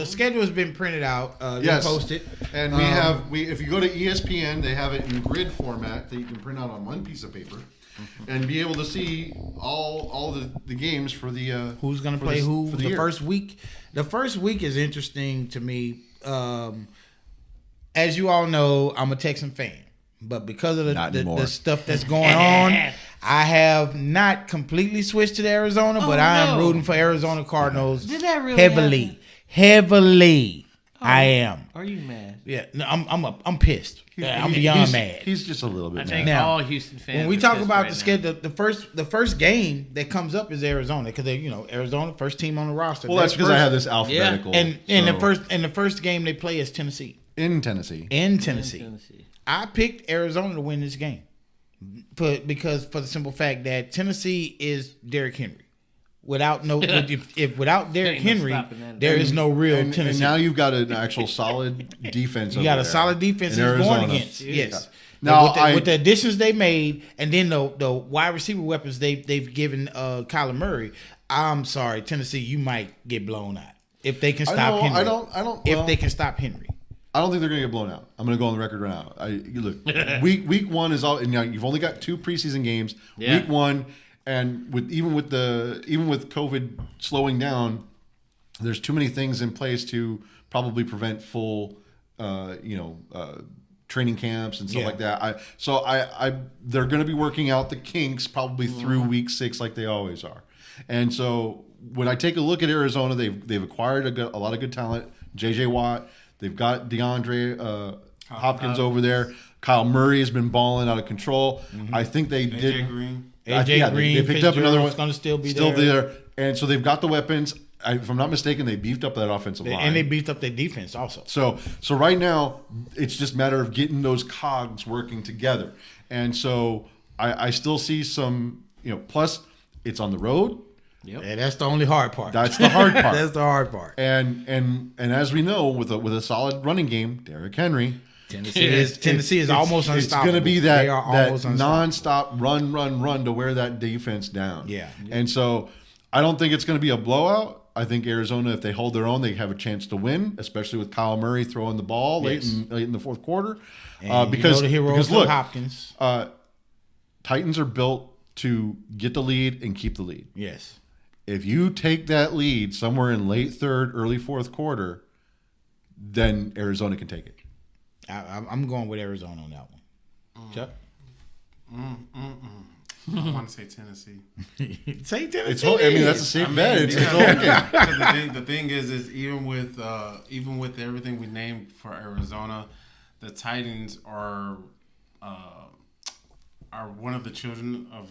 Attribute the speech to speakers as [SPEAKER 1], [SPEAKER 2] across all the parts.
[SPEAKER 1] The schedule has been printed out.
[SPEAKER 2] Yes.
[SPEAKER 1] Posted.
[SPEAKER 2] And if you go to ESPN, they have it in grid format that you can print out on one piece of paper and be able to see all the games for the
[SPEAKER 1] who's going to play who
[SPEAKER 2] for
[SPEAKER 1] the
[SPEAKER 2] year.
[SPEAKER 1] first week. The first week is interesting to me. As you all know, I'm a Texan fan. But because of the stuff that's going on, I have not completely switched to Arizona, but I am rooting for Arizona Cardinals heavily. Heavily. I am.
[SPEAKER 3] Are you mad?
[SPEAKER 1] Yeah, no, I'm pissed. I'm beyond mad.
[SPEAKER 2] He's just a little bit
[SPEAKER 3] I think
[SPEAKER 2] mad.
[SPEAKER 3] all Houston fans.
[SPEAKER 1] When we talk about the schedule, the first game that comes up is Arizona because Arizona first team on the roster.
[SPEAKER 2] Well, that's because I have this alphabetical.
[SPEAKER 1] And the first game they play is Tennessee.
[SPEAKER 2] In Tennessee.
[SPEAKER 1] I picked Arizona to win this game, because for the simple fact that Tennessee is Derrick Henry. Without Derrick Henry, there is no real Tennessee.
[SPEAKER 2] And now you've got an actual solid defense.
[SPEAKER 1] You got a solid defense he's going against. Yes.
[SPEAKER 2] Now
[SPEAKER 1] with the additions they made, and then the wide receiver weapons they've given Kyler Murray. I'm sorry, Tennessee, you might get blown out if they can stop Henry. If they can stop Henry.
[SPEAKER 2] I don't think they're going to get blown out. I'm going to go on the record right now. Look, week one is all. And now you've only got 2 preseason games. Yeah. Week one, and even with COVID slowing down, there's too many things in place to probably prevent full, training camps and stuff like that. They're going to be working out the kinks probably through week 6 like they always are. And so when I take a look at Arizona, they've acquired a lot of good talent. J.J. Watt. They've got DeAndre Hopkins over there. Kyle Murray has been balling out of control. Mm-hmm. I think they did.
[SPEAKER 1] Green.
[SPEAKER 2] AJ Green. They picked up another one.
[SPEAKER 1] Going to still be there.
[SPEAKER 2] And so they've got the weapons. If I'm not mistaken, they beefed up that offensive line.
[SPEAKER 1] And they beefed up their defense also.
[SPEAKER 2] So right now, it's just a matter of getting those cogs working together. And so I still see some, plus it's on the road.
[SPEAKER 1] Yep. Yeah, that's the only hard part.
[SPEAKER 2] That's the hard part.
[SPEAKER 1] That's the hard part.
[SPEAKER 2] And as we know, with a solid running game, Derrick Henry,
[SPEAKER 1] Tennessee is almost unstoppable.
[SPEAKER 2] It's going to be that nonstop run to wear that defense down.
[SPEAKER 1] Yeah.
[SPEAKER 2] And so I don't think it's going to be a blowout. I think Arizona, if they hold their own, they have a chance to win, especially with Kyle Murray throwing the ball late in the fourth quarter. Because look,
[SPEAKER 1] Hopkins.
[SPEAKER 2] Titans are built to get the lead and keep the lead.
[SPEAKER 1] Yes.
[SPEAKER 2] If you take that lead somewhere in late third, early fourth quarter, then Arizona can take it.
[SPEAKER 1] I'm going with Arizona on that one. Chuck?
[SPEAKER 4] I want to say Tennessee.
[SPEAKER 1] Say Tennessee.
[SPEAKER 2] That's a safe bet.
[SPEAKER 4] The thing is even with everything we named for Arizona, the Titans are one of the children of.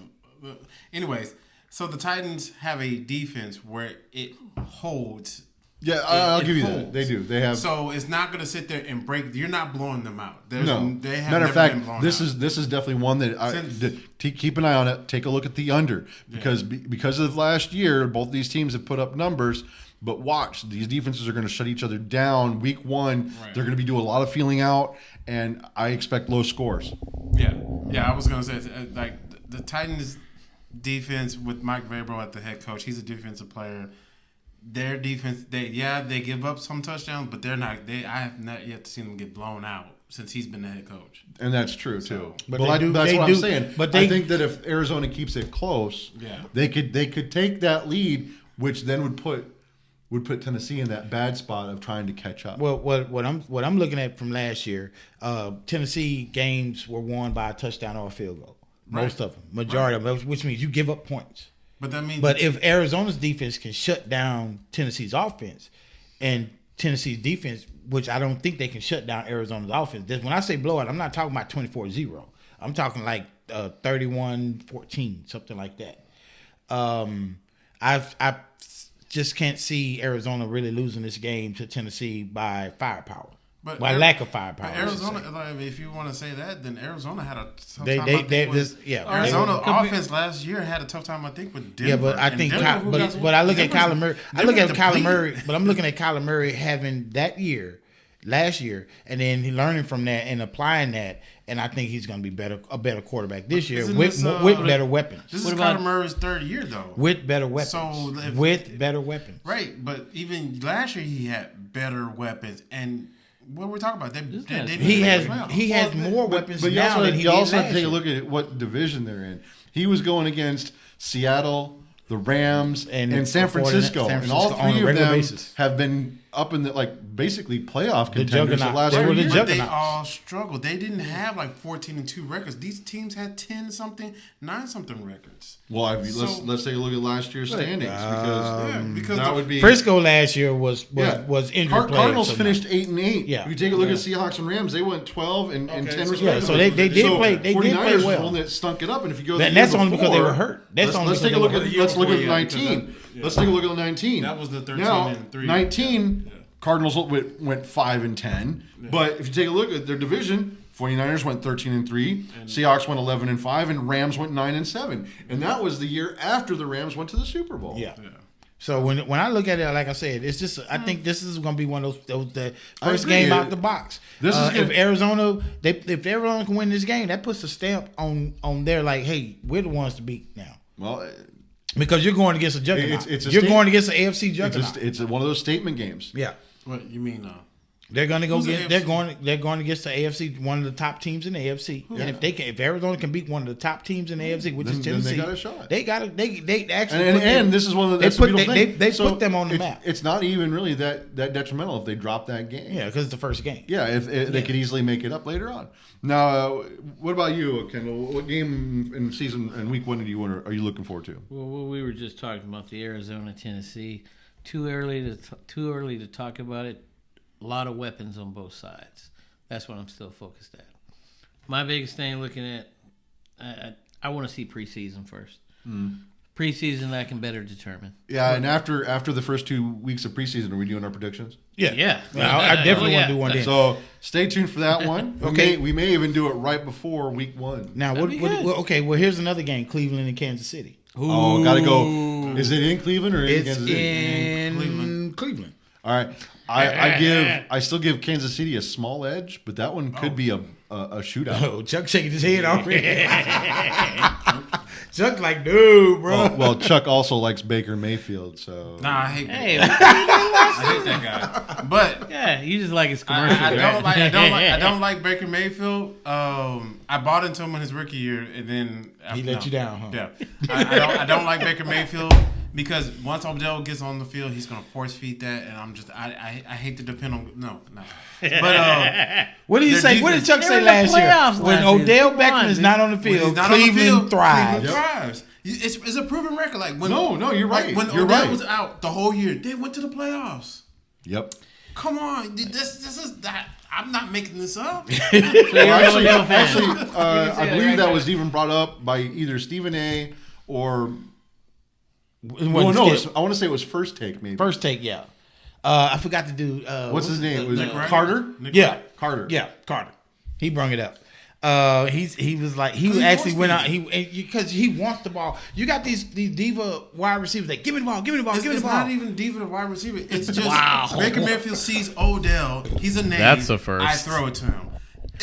[SPEAKER 4] Anyways. So the Titans have a defense where it holds.
[SPEAKER 2] Yeah, I'll give you that. They do. They have.
[SPEAKER 4] So it's not going to sit there and break. You're not blowing them out.
[SPEAKER 2] No.
[SPEAKER 4] They have
[SPEAKER 2] Matter of fact, this
[SPEAKER 4] out.
[SPEAKER 2] is definitely one that keep an eye on it. Take a look at the under because of last year, both these teams have put up numbers. But watch, these defenses are going to shut each other down. Week 1, they're going to be doing a lot of feeling out, and I expect low scores.
[SPEAKER 4] Yeah. I was going to say like the Titans. Defense with Mike Vrabel at the head coach. He's a defensive player. Their defense, they give up some touchdowns, but they're not. I have not yet seen them get blown out since he's been the head coach.
[SPEAKER 2] And that's true too.
[SPEAKER 1] But
[SPEAKER 2] that's what I'm saying. But I think that if Arizona keeps it close, they could take that lead, which then would put Tennessee in that bad spot of trying to catch up.
[SPEAKER 1] Well, what I'm looking at from last year, Tennessee games were won by a touchdown or a field goal. Most of them, majority of them, which means you give up points. But if Arizona's defense can shut down Tennessee's offense, and Tennessee's defense, which I don't think they can shut down Arizona's offense. When I say blowout, I'm not talking about 24-0. I'm talking like 31-14, something like that. I just can't see Arizona really losing this game to Tennessee by firepower. By lack of firepower.
[SPEAKER 4] Arizona, if you want to say that, then Arizona had a tough time. Arizona offense last year had a tough time, I think, with Denver.
[SPEAKER 1] Yeah, but I think, but I look at Kyler Murray. But I'm looking at Kyler Murray having that year last year, and then he learning from that and applying that. And I think he's going to be a better quarterback this year with better weapons.
[SPEAKER 4] This is Kyler Murray's third year, though.
[SPEAKER 1] With better weapons. Better weapons.
[SPEAKER 4] Right, but even last year he had better weapons. And what we're talking about,
[SPEAKER 1] he has more weapons now than he did last year. But you also have to
[SPEAKER 2] take a look at what division they're in. He was going against Seattle, the Rams, and San Francisco. And all three of them have been up in the basically playoff contenders the last year.
[SPEAKER 4] But they all struggled. They didn't have 14-2 records. These teams had 10-something, 9-something records.
[SPEAKER 2] Well, let's take a look at last year's standings because that would be
[SPEAKER 1] Frisco last year was injured.
[SPEAKER 2] Cardinals finished 8-8.
[SPEAKER 1] Yeah.
[SPEAKER 2] If you take a look at Seahawks and Rams, they went 12 and 10 respectively.
[SPEAKER 1] Yeah, so they did play. They did play well.
[SPEAKER 2] Were the one that stunk it up, and if you go,
[SPEAKER 1] that's only because they were hurt.
[SPEAKER 2] Let's take a look at 19. Let's take a look at 19.
[SPEAKER 4] That was the 13 and 3.
[SPEAKER 2] 19. Cardinals went 5-10, but if you take a look at their division, 49ers went 13-3, Seahawks went 11-5, and Rams went 9-7, and that was the year after the Rams went to the Super Bowl.
[SPEAKER 1] Yeah. So when I look at it, like I said, it's just I think this is going to be one of those the first game out the box.
[SPEAKER 2] This is
[SPEAKER 1] if Arizona can win this game, that puts a stamp on their hey, we're the ones to beat now.
[SPEAKER 2] Well.
[SPEAKER 1] Because you're going against a juggernaut. You're going against an AFC juggernaut.
[SPEAKER 2] It's one of those statement games.
[SPEAKER 1] Yeah.
[SPEAKER 4] What you mean?
[SPEAKER 1] They're going to go get. They're going against the AFC, one of the top teams in the AFC. Yeah. And if Arizona can beat one of the top teams in the AFC, which is Tennessee,
[SPEAKER 2] then they got a shot.
[SPEAKER 1] They got it. They actually.
[SPEAKER 2] And this is one of the.
[SPEAKER 1] They put them on the map.
[SPEAKER 2] It's not even really that detrimental if they drop that game.
[SPEAKER 1] Yeah, because it's the first game.
[SPEAKER 2] Yeah, if they could easily make it up later on. Now, what about you, Kendall? What game in season and week 1 are you looking forward to?
[SPEAKER 3] Well, we were just talking about the Arizona Tennessee. Too early to talk about it. A lot of weapons on both sides. That's what I'm still focused at. My biggest thing looking at, I want to see preseason first. Preseason I can better determine.
[SPEAKER 2] Yeah, and after the first 2 weeks of preseason, are we doing our predictions?
[SPEAKER 1] Yeah. I definitely want to do one then.
[SPEAKER 2] So stay tuned for that one.
[SPEAKER 1] Okay.
[SPEAKER 2] We may even do it right before week 1.
[SPEAKER 1] Now, here's another game: Cleveland and Kansas City.
[SPEAKER 2] Oh, gotta go. Is it in Cleveland or in Kansas City?
[SPEAKER 1] In Cleveland.
[SPEAKER 2] All right. I still give Kansas City a small edge, but that one could be a shootout.
[SPEAKER 1] Oh, Chuck shaking his head already. Chuck like, dude, bro.
[SPEAKER 2] Well, Chuck also likes Baker Mayfield, so.
[SPEAKER 4] Nah, I hate that guy. But
[SPEAKER 3] yeah, you just like his commercial.
[SPEAKER 4] I don't like Baker Mayfield. I bought into him in his rookie year, and then
[SPEAKER 1] he let you down, huh?
[SPEAKER 4] Yeah, I don't like Baker Mayfield. Because once Odell gets on the field, he's gonna force feed that, and I hate to depend on no. But
[SPEAKER 1] what did you say? What did Chuck say last year? When Odell Beckham is not on the field, Cleveland thrives.
[SPEAKER 4] Thrives. It's a proven record. Like when
[SPEAKER 2] no, you're right.
[SPEAKER 4] When Odell was out the whole year, they went to the playoffs.
[SPEAKER 2] Yep.
[SPEAKER 4] Come on, this is that. I'm not making this up.
[SPEAKER 2] Actually, I believe that was even brought up by either Stephen A. or. Well, no, I want to say it was First Take, maybe.
[SPEAKER 1] First Take, yeah. I forgot to do.
[SPEAKER 2] What's his name? Was it Carter?
[SPEAKER 1] Carter. Yeah, Carter. He brung it up. He was like he actually went out because he wants the ball. You got these diva wide receivers that give me the ball.
[SPEAKER 4] It's not even diva the wide receiver. It's just Baker Mayfield sees Odell. He's a name.
[SPEAKER 3] That's a first.
[SPEAKER 4] I throw it to him.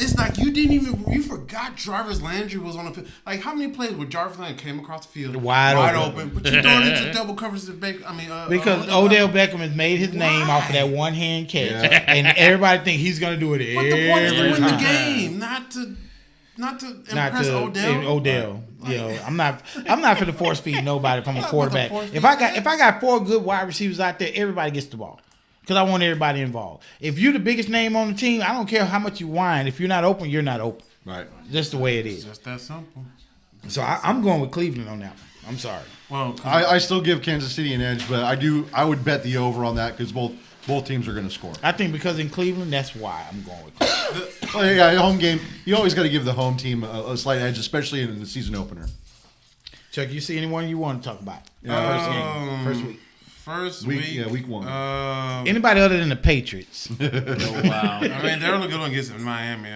[SPEAKER 4] It's like you forgot Jarvis Landry was on the field. Like how many plays where Jarvis Landry came across the field wide open, but you're throwing into double coverage to Baker.
[SPEAKER 1] Because Odell Beckham has made his name off of that one hand catch, and everybody think he's gonna do it.
[SPEAKER 4] But the point is to win the game, not to impress Odell.
[SPEAKER 1] You know, I'm not for the force feed nobody from a quarterback. If I got 4 good wide receivers out there, everybody gets the ball. Because I want everybody involved. If you're the biggest name on the team, I don't care how much you whine. If you're not open, you're not open.
[SPEAKER 2] Right.
[SPEAKER 1] Just the way it is.
[SPEAKER 4] It's just that simple.
[SPEAKER 1] So I'm going with Cleveland on that one. I'm sorry.
[SPEAKER 4] Well,
[SPEAKER 2] I still give Kansas City an edge, but I would bet the over on that because both teams are going to score.
[SPEAKER 1] I think because in Cleveland, that's why I'm going with Cleveland.
[SPEAKER 2] Well, yeah, home game. You always got to give the home team a slight edge, especially in the season opener.
[SPEAKER 1] Chuck, you see anyone you want to talk about? First week.
[SPEAKER 4] First week.
[SPEAKER 2] Yeah, week 1.
[SPEAKER 1] Anybody other than the Patriots?
[SPEAKER 3] Oh, wow.
[SPEAKER 4] I mean, they're only good one against Miami.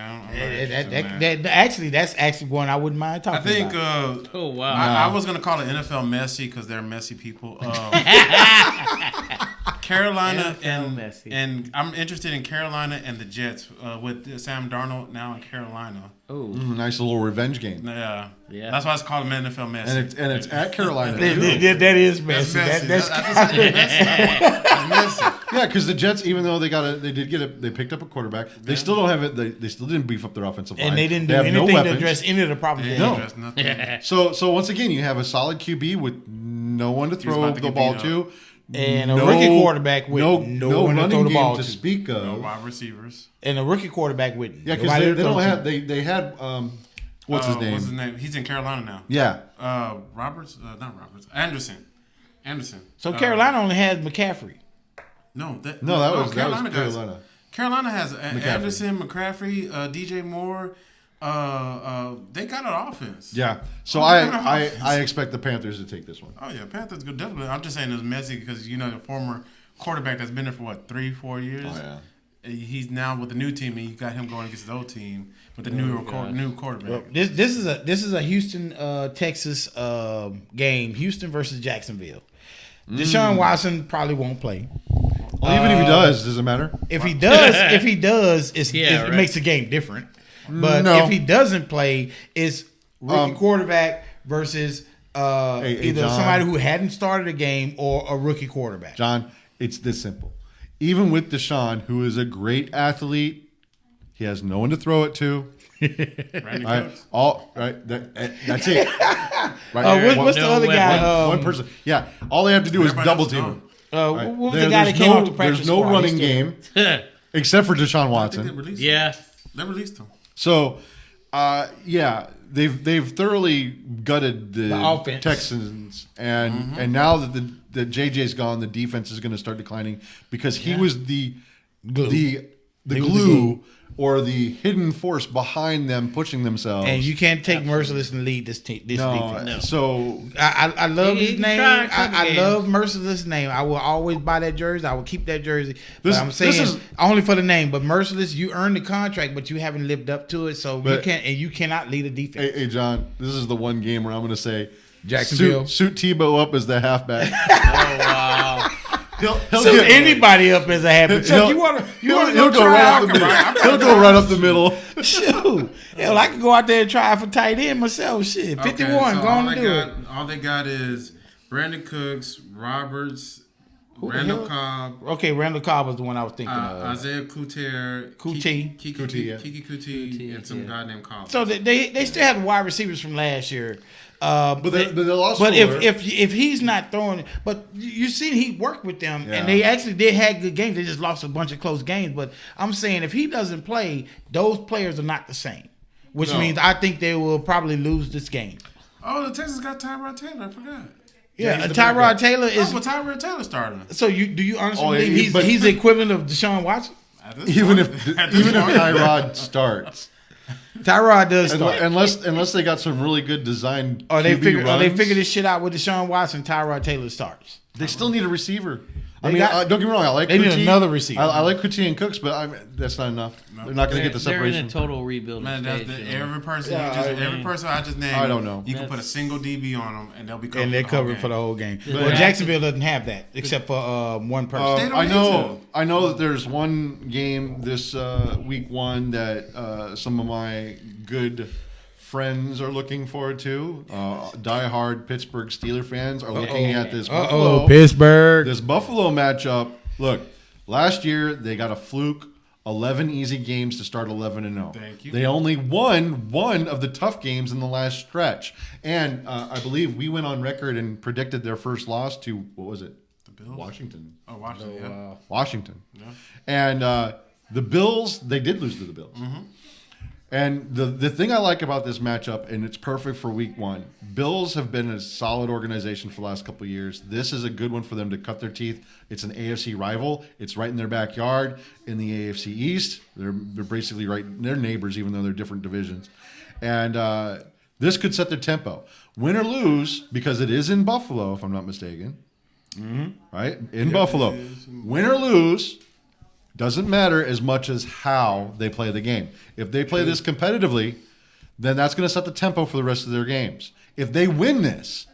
[SPEAKER 1] That's actually one I wouldn't mind talking about.
[SPEAKER 3] Oh, wow.
[SPEAKER 4] I was going to call it NFL messy because they're messy people. Carolina
[SPEAKER 3] NFL
[SPEAKER 4] and I'm interested in Carolina and the Jets with Sam Darnold now in Carolina.
[SPEAKER 3] Oh,
[SPEAKER 2] Nice little revenge game.
[SPEAKER 4] Yeah.
[SPEAKER 3] Yeah.
[SPEAKER 4] That's why it's called NFL Messi.
[SPEAKER 2] And it's at Carolina.
[SPEAKER 1] That is messy.
[SPEAKER 4] That's messy.
[SPEAKER 2] Yeah, because the Jets, even though they picked up a quarterback, they still don't have it. They still didn't beef up their offensive line,
[SPEAKER 1] and they didn't do
[SPEAKER 2] have
[SPEAKER 1] anything
[SPEAKER 2] no
[SPEAKER 1] to address any of the problems.
[SPEAKER 4] They
[SPEAKER 1] they
[SPEAKER 4] didn't
[SPEAKER 1] had.
[SPEAKER 4] address nothing.
[SPEAKER 2] So once again, you have a solid QB with no one to throw
[SPEAKER 4] about to
[SPEAKER 2] the
[SPEAKER 4] get
[SPEAKER 2] ball
[SPEAKER 4] beat
[SPEAKER 2] to,
[SPEAKER 1] And a rookie quarterback with no one to
[SPEAKER 2] running
[SPEAKER 1] throw the
[SPEAKER 2] game
[SPEAKER 1] ball
[SPEAKER 2] to
[SPEAKER 1] to.
[SPEAKER 2] speak of.
[SPEAKER 4] No wide receivers.
[SPEAKER 1] And a rookie quarterback with
[SPEAKER 2] Yeah, because
[SPEAKER 1] nobody
[SPEAKER 2] they
[SPEAKER 1] to throw
[SPEAKER 2] don't
[SPEAKER 1] to.
[SPEAKER 2] have they had what's his name?
[SPEAKER 4] What's his name? He's in Carolina now.
[SPEAKER 2] Yeah,
[SPEAKER 4] Roberts? Not Roberts. Anderson.
[SPEAKER 1] So Carolina only has McCaffrey.
[SPEAKER 4] That
[SPEAKER 2] was
[SPEAKER 4] Carolina.
[SPEAKER 2] Carolina.
[SPEAKER 4] Carolina has Anderson, McCaffrey, DJ Moore. They got an offense.
[SPEAKER 2] Yeah. So
[SPEAKER 4] They got an offense.
[SPEAKER 2] I expect the Panthers to take this one.
[SPEAKER 4] Oh yeah, Panthers good definitely. I'm just saying it's messy because the former quarterback that's been there for 3-4 years.
[SPEAKER 2] Oh yeah.
[SPEAKER 4] He's now with the new team, and you got him going against his old team with the new quarterback.
[SPEAKER 1] Well, this is a Houston Texas game. Houston versus Jacksonville. Deshaun Watson probably won't play.
[SPEAKER 2] Well, even if he doesn't matter.
[SPEAKER 1] If he does, it makes the game different. But
[SPEAKER 2] No.
[SPEAKER 1] if he doesn't play, it's rookie quarterback versus either
[SPEAKER 2] John.
[SPEAKER 1] somebody who hadn't started a game or a rookie quarterback.
[SPEAKER 2] John, it's this simple. Even with Deshaun, who is a great athlete, he has no one to throw it to.
[SPEAKER 4] Randy
[SPEAKER 2] Right?
[SPEAKER 4] Cooks.
[SPEAKER 2] That's it. Right?
[SPEAKER 1] What's the other guy?
[SPEAKER 2] One person. Yeah. All they have to do is
[SPEAKER 4] Everybody
[SPEAKER 2] double
[SPEAKER 4] else
[SPEAKER 2] team
[SPEAKER 4] is
[SPEAKER 2] him.
[SPEAKER 1] What
[SPEAKER 2] Right?
[SPEAKER 1] was the guy that came off the practice
[SPEAKER 2] There's no
[SPEAKER 1] squad?
[SPEAKER 2] running
[SPEAKER 1] He's still-
[SPEAKER 2] game except for Deshaun
[SPEAKER 4] I think they
[SPEAKER 2] Watson.
[SPEAKER 4] released him.
[SPEAKER 3] yeah.
[SPEAKER 4] They released him.
[SPEAKER 2] So, they've thoroughly gutted the
[SPEAKER 1] offense.
[SPEAKER 2] Texans, and now that the JJ's gone, the defense is going to start declining because he was the glue or the hidden force behind them pushing themselves.
[SPEAKER 1] And you can't take Merciless and lead this team. This defense.
[SPEAKER 3] No.
[SPEAKER 2] So
[SPEAKER 1] I love
[SPEAKER 3] He
[SPEAKER 1] his name.
[SPEAKER 3] tried a couple
[SPEAKER 1] I
[SPEAKER 3] games.
[SPEAKER 1] love Merciless' name. I will always buy that jersey. I will keep that jersey.
[SPEAKER 2] This-
[SPEAKER 1] But I'm
[SPEAKER 2] this
[SPEAKER 1] saying
[SPEAKER 2] is-
[SPEAKER 1] only for the name. But Merciless, you earned the contract, but you haven't lived up to it. So you cannot lead a defense.
[SPEAKER 2] hey, John, this is the one game where I'm going to say
[SPEAKER 1] Jacksonville.
[SPEAKER 2] suit Tebow up as the halfback.
[SPEAKER 3] Oh wow.
[SPEAKER 2] He'll
[SPEAKER 1] So
[SPEAKER 2] get-
[SPEAKER 1] anybody up as a habit. Chuck, you want to
[SPEAKER 2] he'll
[SPEAKER 1] go
[SPEAKER 2] go right up the
[SPEAKER 1] try
[SPEAKER 2] middle.
[SPEAKER 1] out?
[SPEAKER 2] He'll go right up the middle.
[SPEAKER 1] Shoot. Hell, I can go out there and try for tight end myself. Shit, 51.
[SPEAKER 4] so
[SPEAKER 1] go on and do it.
[SPEAKER 4] all they got is Brandon Cooks, Roberts,
[SPEAKER 1] the
[SPEAKER 4] Randall
[SPEAKER 1] hell?
[SPEAKER 4] Cobb,
[SPEAKER 1] Okay, Randall Cobb was the one I was thinking of.
[SPEAKER 4] Isaiah Couture,
[SPEAKER 1] Kuti.
[SPEAKER 4] Kiki
[SPEAKER 2] Kuti,
[SPEAKER 4] Kuti, and some guy named Collins.
[SPEAKER 1] So they still had wide receivers from last year. But
[SPEAKER 2] they lost
[SPEAKER 1] But
[SPEAKER 2] Fuller.
[SPEAKER 1] if he's not throwing, but you see he worked with them,
[SPEAKER 2] Yeah.
[SPEAKER 1] and they actually did have good games. They just lost a bunch of close games. But I'm saying if he doesn't play, those players are not the same, which
[SPEAKER 2] No.
[SPEAKER 1] means I think they will probably lose this game.
[SPEAKER 4] Oh, the Texans got Tyrod Taylor. I forgot.
[SPEAKER 1] Yeah,
[SPEAKER 2] he's the
[SPEAKER 1] Tyrod
[SPEAKER 2] backup.
[SPEAKER 1] Taylor is.
[SPEAKER 4] Oh, but Tyrod Taylor started.
[SPEAKER 1] So do you honestly
[SPEAKER 2] Oh,
[SPEAKER 1] believe
[SPEAKER 2] but-
[SPEAKER 1] he's the equivalent of Deshaun Watson?
[SPEAKER 4] At this
[SPEAKER 2] Even
[SPEAKER 4] point-
[SPEAKER 2] if
[SPEAKER 4] at this
[SPEAKER 2] even if
[SPEAKER 4] point.
[SPEAKER 2] Tyrod starts,
[SPEAKER 1] Tyrod does start.
[SPEAKER 2] unless they got some really good design
[SPEAKER 1] Or they
[SPEAKER 2] QB
[SPEAKER 1] figure
[SPEAKER 2] runs,
[SPEAKER 1] this shit out with Deshaun Watson. Tyrod Taylor starts.
[SPEAKER 2] they still need a receiver.
[SPEAKER 1] They got-
[SPEAKER 2] don't get me wrong. I like
[SPEAKER 1] they need
[SPEAKER 2] Kuti.
[SPEAKER 1] another receiver.
[SPEAKER 2] I like Kuti and Cooks, but that's not enough. They're not going to get the
[SPEAKER 3] They're in
[SPEAKER 2] separation.
[SPEAKER 3] a total rebuilding
[SPEAKER 4] Man, that's
[SPEAKER 3] stage.
[SPEAKER 4] every person.
[SPEAKER 1] Yeah,
[SPEAKER 4] every person I just named.
[SPEAKER 2] I don't know.
[SPEAKER 4] You can put a single DB on them, and they'll be covered.
[SPEAKER 1] And they're
[SPEAKER 4] for the whole
[SPEAKER 1] covered for the
[SPEAKER 4] game.
[SPEAKER 1] whole game.
[SPEAKER 3] Yeah.
[SPEAKER 1] Well, Jacksonville doesn't have that except for one person.
[SPEAKER 4] They don't
[SPEAKER 2] I
[SPEAKER 4] need
[SPEAKER 2] know. I know that there's one game this week one that some of my good friends are looking forward to. Diehard Pittsburgh Steeler fans are looking at this Buffalo,
[SPEAKER 1] Pittsburgh.
[SPEAKER 2] this Buffalo matchup. Look, last year they got a fluke. 11 easy games to start 11-0.
[SPEAKER 4] Thank you.
[SPEAKER 2] They only won one of the tough games in the last stretch, and I believe we went on record and predicted their first loss to what was it?
[SPEAKER 4] The Bills.
[SPEAKER 2] Washington.
[SPEAKER 4] Oh, Washington. Yeah.
[SPEAKER 2] Washington.
[SPEAKER 4] Yeah.
[SPEAKER 2] And the Bills, they did lose to the Bills.
[SPEAKER 4] Mm-hmm.
[SPEAKER 2] And the thing I like about this matchup, and it's perfect for week one, Bills have been a solid organization for the last couple of years. This is a good one for them to cut their teeth. It's an AFC rival. It's right in their backyard in the AFC East. They're basically right, they're neighbors, even though they're different divisions. And this could set their tempo. Win or lose, because it is in Buffalo, if I'm not mistaken. Right? In Buffalo. Win or lose, doesn't matter as much as how they play the game. If they play this competitively, then that's going to set the tempo for the rest of their games. If they win this,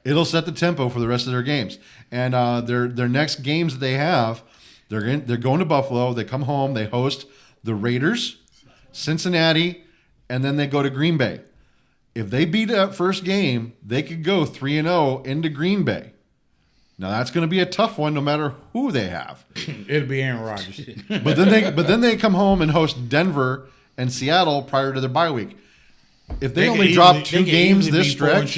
[SPEAKER 2] It'll set the tempo for the rest of their games. And their next games that they have, they're going to Buffalo. They come home. They host the Raiders, Cincinnati, and then they go to Green Bay. If they beat that first game, they could go 3-0 into Green Bay. Now that's going to be a tough one, no matter who they have.
[SPEAKER 1] It'll be Aaron Rodgers.
[SPEAKER 2] but then they come home and host Denver and Seattle prior to their bye week. If they only drop 2 games this stretch,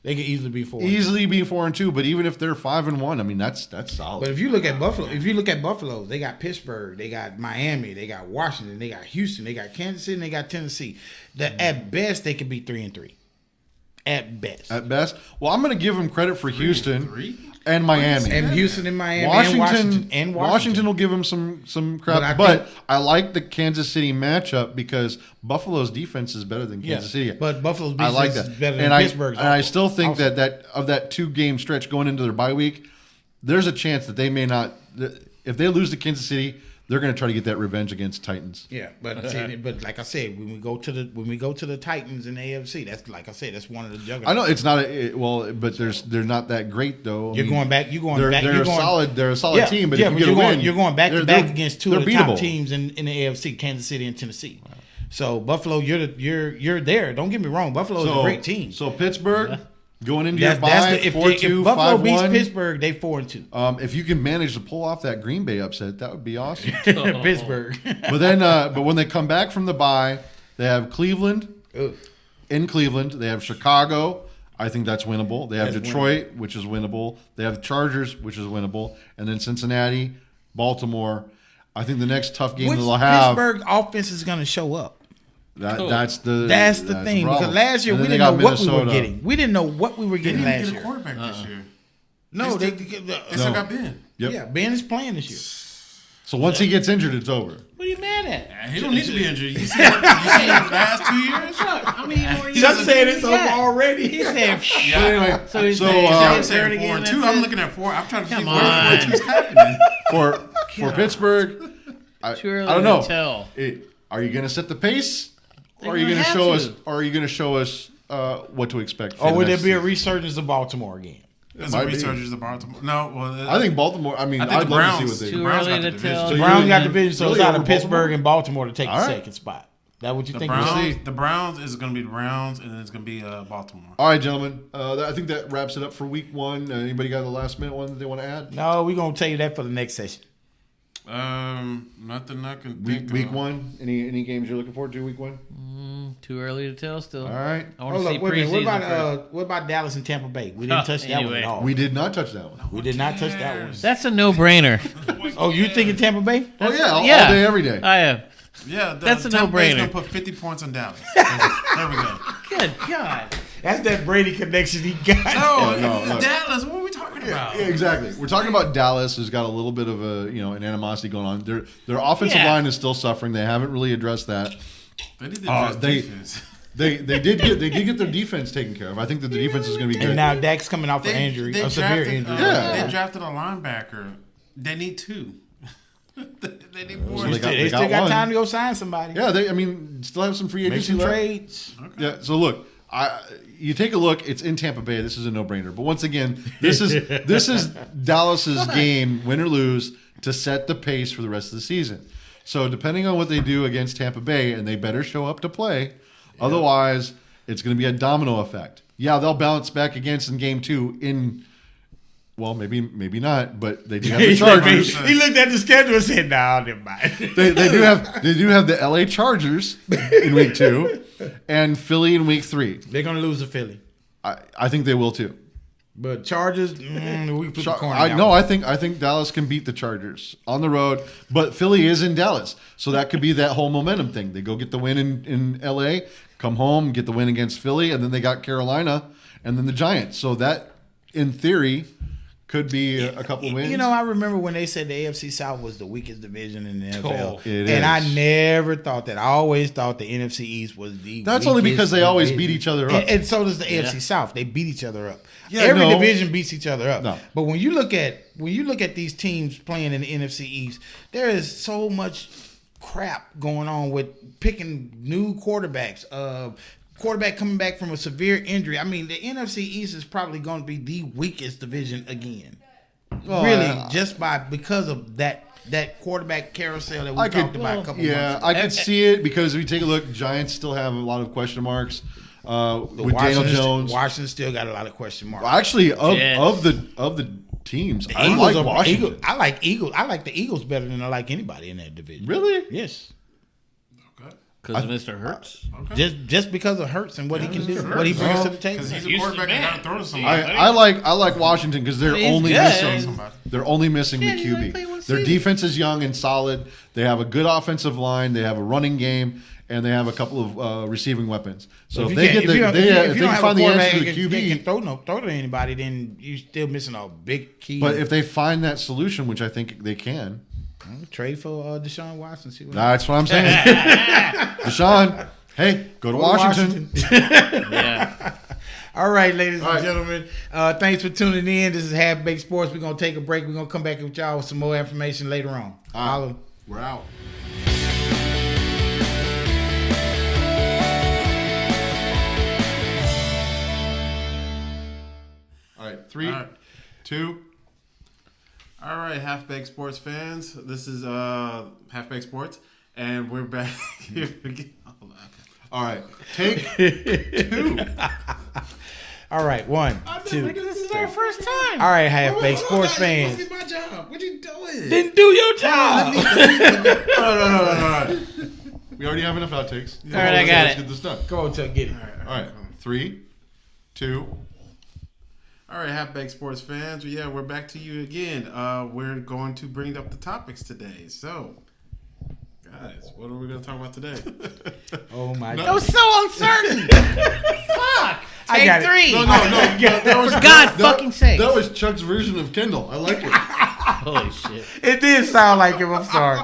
[SPEAKER 1] they could easily be 4.
[SPEAKER 2] Easily be 4-2. But even if they're 5-1, I mean that's solid.
[SPEAKER 1] But if you look at Buffalo, they got Pittsburgh, they got Miami, they got Washington, they got Houston, they got Kansas City, and they got Tennessee. That at best they could be 3-3. At best.
[SPEAKER 2] At best. Well, I'm going to give them credit for Houston and Miami.
[SPEAKER 1] And Houston and Miami
[SPEAKER 2] Washington will give them some crap. But I like the Kansas City matchup because Buffalo's defense is better than Kansas City.
[SPEAKER 1] But Buffalo's defense is better than Pittsburgh's.
[SPEAKER 2] And I still think that of that 2-game stretch going into their bye week, there's a chance that they may not. If they lose to Kansas City, they're going to try to get that revenge against Titans.
[SPEAKER 1] Yeah, but like I said, when we go to the Titans in the AFC, that's one of the juggernauts.
[SPEAKER 2] I know it's not but they're not that great though.
[SPEAKER 1] They're
[SPEAKER 2] a solid team, but if you get a win,
[SPEAKER 1] you're going back to back against 2 of the top teams in the AFC, Kansas City and Tennessee. Wow. So Buffalo, you're there. Don't get me wrong, Buffalo is a great team.
[SPEAKER 2] So Pittsburgh. Going into your bye, 4-2, 5-1.
[SPEAKER 1] If Buffalo beats Pittsburgh, they 4-2.
[SPEAKER 2] If you can manage to pull off that Green Bay upset, that would be awesome.
[SPEAKER 1] Pittsburgh.
[SPEAKER 2] But when they come back from the bye, they have Cleveland.
[SPEAKER 1] Ugh.
[SPEAKER 2] In Cleveland, they have Chicago. I think that's winnable. They have Detroit, which is winnable. They have the Chargers, which is winnable, and then Cincinnati, Baltimore. I think the next tough game they'll have.
[SPEAKER 1] Pittsburgh offense is going to show up.
[SPEAKER 2] That's the
[SPEAKER 1] thing. Because last year we didn't know what we were getting. We didn't know what we were getting last year.
[SPEAKER 4] They didn't get a quarterback this year.
[SPEAKER 1] No, they
[SPEAKER 4] still got Ben.
[SPEAKER 2] Yep.
[SPEAKER 1] Yeah, Ben is playing this year.
[SPEAKER 2] So once he gets injured, it's over.
[SPEAKER 1] What are you mad at?
[SPEAKER 4] He don't need to be injured. You see him the last 2 years?
[SPEAKER 1] I mean, Chuck said it's over already. He said,
[SPEAKER 2] anyway,
[SPEAKER 1] so he's
[SPEAKER 4] saying 4-2. I'm looking at 4. I'm trying to see where 4-2's happening.
[SPEAKER 2] For Pittsburgh, I don't know. Are you going to set the pace? Or are you going to show us? Or are you going to show us what to expect?
[SPEAKER 1] Or would there be a resurgence of Baltimore again?
[SPEAKER 4] There's a resurgence of Baltimore. No, well,
[SPEAKER 2] I think Baltimore. I mean, I'd love to see what they do.
[SPEAKER 3] Too early to tell.
[SPEAKER 1] The Browns got the division, so it's out of Pittsburgh and Baltimore to take the second spot. That what you think?
[SPEAKER 4] The Browns is going to be the Browns, and then it's going to be Baltimore.
[SPEAKER 2] All right, gentlemen. I think that wraps it up for week 1. Anybody got the last minute one that they want to add?
[SPEAKER 1] No, we're going to tell you that for the next session.
[SPEAKER 4] Nothing I can think
[SPEAKER 2] week
[SPEAKER 4] of.
[SPEAKER 2] 1. Any games you're looking forward to week 1?
[SPEAKER 3] Too early to tell still.
[SPEAKER 2] All right.
[SPEAKER 3] I want to see preseason.
[SPEAKER 1] What about Dallas and Tampa Bay? We didn't touch that one at all.
[SPEAKER 2] We did not touch that one.
[SPEAKER 1] We did not touch that one.
[SPEAKER 3] That's a no-brainer.
[SPEAKER 1] Oh, you thinking Tampa Bay?
[SPEAKER 2] Oh yeah, all day, every day.
[SPEAKER 3] I am.
[SPEAKER 4] Yeah,
[SPEAKER 3] that's a
[SPEAKER 4] Tampa Bay's
[SPEAKER 3] no-brainer.
[SPEAKER 4] Gonna put 50 points on Dallas. There we go.
[SPEAKER 3] Good God.
[SPEAKER 1] That's that Brady connection he got.
[SPEAKER 4] No, Dallas. What are we talking about?
[SPEAKER 2] Yeah, exactly. We're talking about Dallas, who's got a little bit of an animosity going on. Their offensive line is still suffering. They haven't really addressed that.
[SPEAKER 4] They need to address defense.
[SPEAKER 2] They did get their defense taken care of. I think that the defense is going to be good.
[SPEAKER 1] And now Dak's coming off an injury, a severe injury.
[SPEAKER 4] They drafted a linebacker. They need 2. They need more.
[SPEAKER 1] So they still got time to go sign somebody.
[SPEAKER 2] Yeah, still have some free agency left.
[SPEAKER 1] Trades.
[SPEAKER 2] Okay. Yeah. So look, you take a look. It's in Tampa Bay. This is a no-brainer. But once again, this is Dallas's game, win or lose, to set the pace for the rest of the season. So depending on what they do against Tampa Bay, and they better show up to play. Otherwise, it's going to be a domino effect. Yeah, they'll bounce back against in game 2 well, maybe not, but they do have the Chargers.
[SPEAKER 1] He looked at the schedule and said, "No, never mind."
[SPEAKER 2] They do have the LA Chargers in week 2 and Philly in week 3.
[SPEAKER 1] They're going to lose to Philly.
[SPEAKER 2] I think they will too.
[SPEAKER 1] But Chargers, we put the corner
[SPEAKER 2] I think Dallas can beat the Chargers on the road, but Philly is in Dallas, so that could be that whole momentum thing. They go get the win in LA, come home, get the win against Philly, and then they got Carolina, and then the Giants. So that, in theory, could be a couple wins.
[SPEAKER 1] I remember when they said the AFC South was the weakest division in the NFL.
[SPEAKER 2] It
[SPEAKER 1] is. I never thought that. I always thought the NFC East was the
[SPEAKER 2] That's only because they always beat each other up.
[SPEAKER 1] And so does the AFC South. They beat each other up. Yeah, Every division beats each other up.
[SPEAKER 2] No.
[SPEAKER 1] But when you look at these teams playing in the NFC East, there is so much crap going on with picking new quarterbacks. quarterback coming back from a severe injury. I mean, the NFC East is probably going to be the weakest division again. Just because of that quarterback carousel that we talked about a couple months ago.
[SPEAKER 2] I could see it because if you take a look, Giants still have a lot of question marks with Daniel Jones.
[SPEAKER 1] Washington still got a lot of question marks.
[SPEAKER 2] Well, actually, of the teams, I like Washington.
[SPEAKER 1] I like Eagles. I like the Eagles better than I like anybody in that division.
[SPEAKER 2] Really?
[SPEAKER 1] Yes.
[SPEAKER 3] Because of Mr. Hurts?
[SPEAKER 1] Okay. Just because of Hurts and what he can do, what he brings to the table.
[SPEAKER 4] Because he's a quarterback and got to throw to somebody.
[SPEAKER 2] I like Washington because they're only missing the QB. Their defense is young and solid. They have a good offensive line. They have a running game. And they have a couple of receiving weapons. So if they can find the answer to the QB,
[SPEAKER 1] they can throw to anybody, then you're still missing a big key.
[SPEAKER 2] But if they find that solution, which I think they can,
[SPEAKER 1] trade for Deshaun Watson. See what
[SPEAKER 2] that's what I'm saying. Deshaun, hey, go to Washington.
[SPEAKER 3] Yeah.
[SPEAKER 1] All right, ladies and gentlemen. Thanks for tuning in. This is Half Baked Sports. We're going to take a break. We're going to come back with y'all with some more information later on.
[SPEAKER 2] We're out. All right, 3, 2.
[SPEAKER 4] All right, Half Baked Sports fans. This is Half Baked Sports, and we're back here again.
[SPEAKER 2] All right, take 2.
[SPEAKER 1] All right, 1, 2.
[SPEAKER 3] This is our first time.
[SPEAKER 1] All right, Half Baked Sports fans.
[SPEAKER 4] This is my job. What you doing?
[SPEAKER 1] Didn't do your job.
[SPEAKER 2] No. We already have enough outtakes.
[SPEAKER 3] All right, I got it.
[SPEAKER 2] Let's get this done.
[SPEAKER 1] Go on, Chuck, get it.
[SPEAKER 2] All right, 3, 2.
[SPEAKER 4] All right, Half Baked Sports fans. Yeah, we're back to you again. We're going to bring up the topics today. So, guys, what are we going to talk about today?
[SPEAKER 1] Oh, my God.
[SPEAKER 3] That was so uncertain. Fuck. Take 3.
[SPEAKER 2] No.
[SPEAKER 3] For God's fucking sake.
[SPEAKER 2] That was Chuck's version of Kendall. I like it.
[SPEAKER 3] Holy shit.
[SPEAKER 1] It did sound like him. I'm sorry.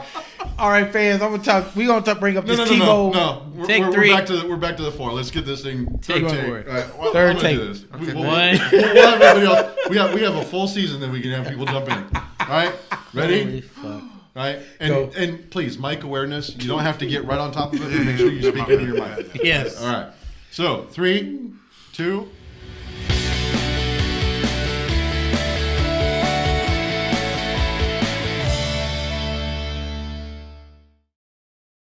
[SPEAKER 1] All right, fans. We're gonna bring up this T-Bone.
[SPEAKER 2] No.
[SPEAKER 3] Take
[SPEAKER 2] we're
[SPEAKER 3] 3.
[SPEAKER 2] We're back to the 4. Let's get this thing.
[SPEAKER 3] Take
[SPEAKER 2] All
[SPEAKER 3] 4.
[SPEAKER 2] right,
[SPEAKER 1] Third take.
[SPEAKER 2] Okay,
[SPEAKER 3] One.
[SPEAKER 2] we'll have everybody else. We have a full season that we can have people jump in. All right, ready?
[SPEAKER 3] Holy fuck.
[SPEAKER 2] All right, and please, mic awareness. You don't have to get right on top of it, but make sure you speak into your mic.
[SPEAKER 3] Yes.
[SPEAKER 2] All right. So 3, 2.